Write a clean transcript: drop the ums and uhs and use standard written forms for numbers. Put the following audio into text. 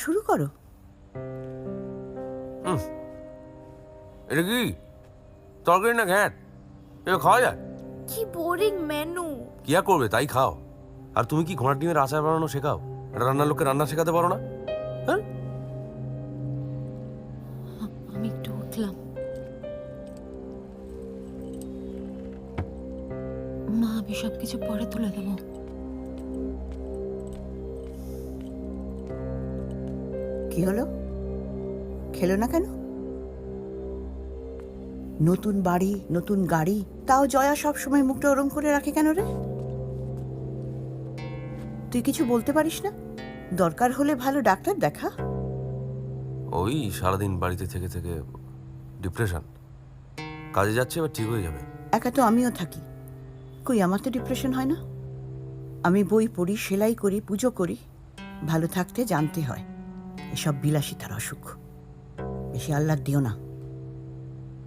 শুরু করো। এটা কি তরকারি না ঘ্যাট? এটা খাওয়া যায়? কি বোরিং মেনু। কি আর করবে তাই খাও। আর তুমি কি ঘোড়ার ডিমের আচার বানানো শেখাও? এটা রান্নার লোককে রান্না শেখাতে পারো না? হ্যাঁ, আমি একটু উঠলাম। মা, আমি সবকিছু পরে তুলে দেবো। কি হলো, খেলো না কেন? নতুন বাড়ি, নতুন গাড়ি, তাও জয়া সব সময় মুখটা ওরম করে রাখে কেন রে? তুই কিছু বলতে পারিস না? দরকার হলে ভালো ডাক্তার দেখা। ওই সারাদিন বাড়িতে থেকে থেকে ডিপ্রেশন। কাজে যাচ্ছে, এবার ঠিক হয়ে যাবে। একা তো আমিও থাকি, কই আমার তো ডিপ্রেশন হয় না। আমি বই পড়ি, সেলাই করি, পুজো করি। ভালো থাকতে জানতে হয়, এসব বিলাসিতার অসুখ বেশি আহ্লাদ দিও না।